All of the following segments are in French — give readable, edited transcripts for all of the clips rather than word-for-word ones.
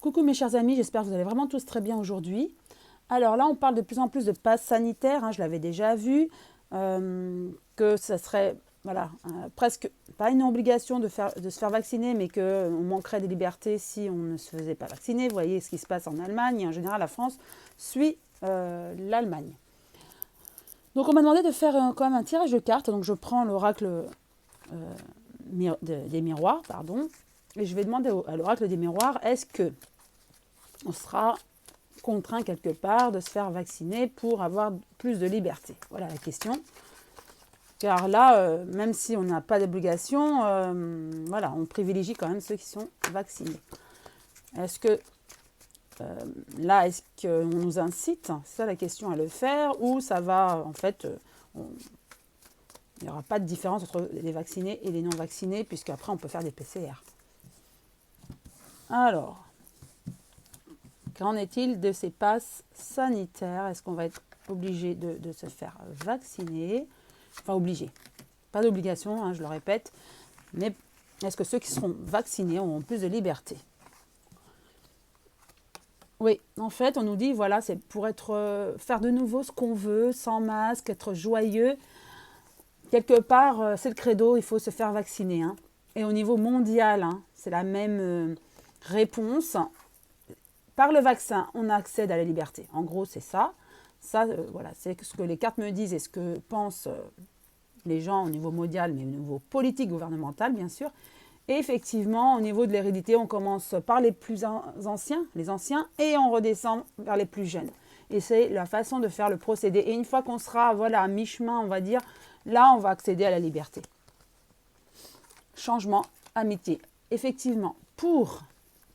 Coucou mes chers amis, j'espère que vous allez vraiment tous très bien aujourd'hui. Alors là, on parle de plus en plus de passe sanitaire, je l'avais déjà vu, que ça serait presque pas une obligation de se faire vacciner, mais qu'on manquerait de liberté si on ne se faisait pas vacciner. Vous voyez ce qui se passe en Allemagne, et en général la France suit l'Allemagne. Donc on m'a demandé de faire quand même un tirage de cartes, donc je prends l'oracle des miroirs, et je vais demander à l'oracle des miroirs, est-ce que on sera contraint quelque part de se faire vacciner pour avoir plus de liberté? Voilà la question. Car là, même si on n'a pas d'obligation, on privilégie quand même ceux qui sont vaccinés. Est-ce que est-ce qu'on nous incite, c'est ça la question, à le faire, ou ça va, en fait, il n'y aura pas de différence entre les vaccinés et les non vaccinés, puisqu'après on peut faire des PCR. Alors, qu'en est-il de ces passes sanitaires? Est-ce qu'on va être obligé de se faire vacciner? Enfin, obligé. Pas d'obligation, je le répète. Mais est-ce que ceux qui seront vaccinés auront plus de liberté? Oui, en fait, on nous dit, voilà, c'est pour faire de nouveau ce qu'on veut, sans masque, être joyeux. Quelque part, c'est le credo, il faut se faire vacciner. Et au niveau mondial, c'est la même réponse. Par le vaccin, on accède à la liberté. En gros, c'est ça. Ça, c'est ce que les cartes me disent et ce que pensent les gens au niveau mondial, mais au niveau politique, gouvernemental, bien sûr. Et effectivement, au niveau de l'hérédité, on commence par les plus anciens, et on redescend vers les plus jeunes. Et c'est la façon de faire le procédé. Et une fois qu'on sera à mi-chemin, on va dire, là, on va accéder à la liberté. Changement, amitié. Effectivement, pour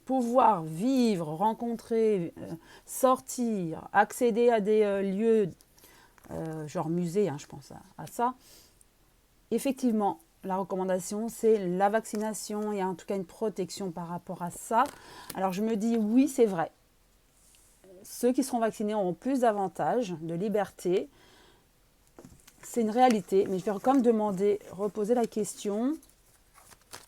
pouvoir vivre, rencontrer, sortir, accéder à des lieux, genre musée, je pense à ça. Effectivement, la recommandation, c'est la vaccination. Il y a en tout cas une protection par rapport à ça. Alors je me dis, oui, c'est vrai. Ceux qui seront vaccinés auront plus d'avantages, de liberté. C'est une réalité, mais je vais quand même reposer la question.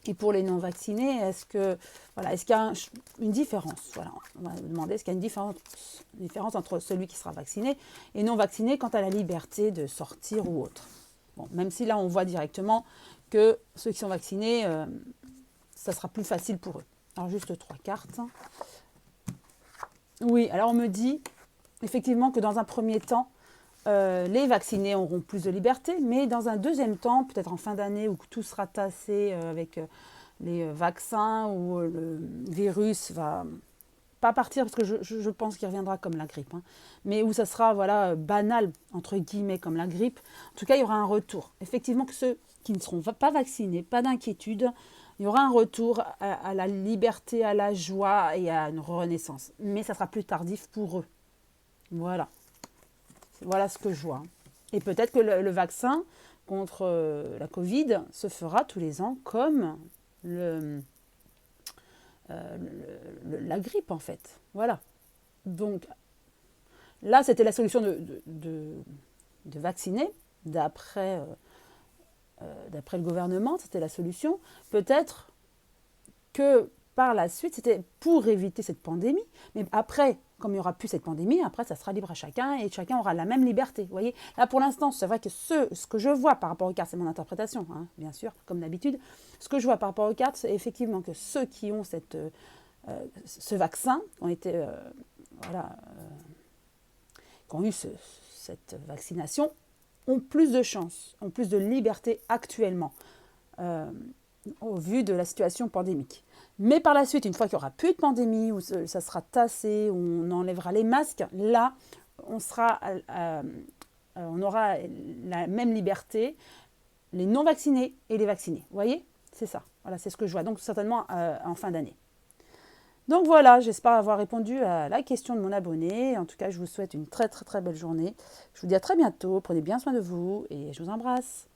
Et pour les non-vaccinés, est-ce qu'il y a une différence? Voilà, on va demander, est-ce qu'il y a une différence entre celui qui sera vacciné et non vacciné quant à la liberté de sortir ou autre? Bon, même si là, on voit directement que ceux qui sont vaccinés, ça sera plus facile pour eux. Alors, juste 3 cartes. Oui, alors on me dit effectivement que dans un premier temps, les vaccinés auront plus de liberté, mais dans un deuxième temps, peut-être en fin d'année où tout sera tassé avec les vaccins, où le virus va pas partir, parce que je pense qu'il reviendra comme la grippe, mais où ça sera banal, entre guillemets, comme la grippe. En tout cas, il y aura un retour. Effectivement, que ceux qui ne seront pas vaccinés, pas d'inquiétude, il y aura un retour à la liberté, à la joie et à une renaissance. Mais ça sera plus tardif pour eux. Voilà ce que je vois. Et peut-être que le vaccin contre la Covid se fera tous les ans comme la grippe, en fait. Voilà. Donc, là, c'était la solution de vacciner, d'après le gouvernement, c'était la solution. Peut-être que par la suite, c'était pour éviter cette pandémie. Mais après, comme il n'y aura plus cette pandémie, après, ça sera libre à chacun et chacun aura la même liberté. Vous voyez, là, pour l'instant, c'est vrai que ce que je vois par rapport aux cartes, c'est mon interprétation, bien sûr, comme d'habitude. Ce que je vois par rapport aux cartes, c'est effectivement que ceux qui ont ce vaccin, qui ont eu cette vaccination, ont plus de chance, ont plus de liberté actuellement, au vu de la situation pandémique. Mais par la suite, une fois qu'il n'y aura plus de pandémie, où ça sera tassé, où on enlèvera les masques, là, on aura la même liberté, les non-vaccinés et les vaccinés. Vous voyez? C'est ça. Voilà, c'est ce que je vois. Donc, certainement en fin d'année. Donc voilà, j'espère avoir répondu à la question de mon abonné. En tout cas, je vous souhaite une très très très belle journée. Je vous dis à très bientôt. Prenez bien soin de vous et je vous embrasse.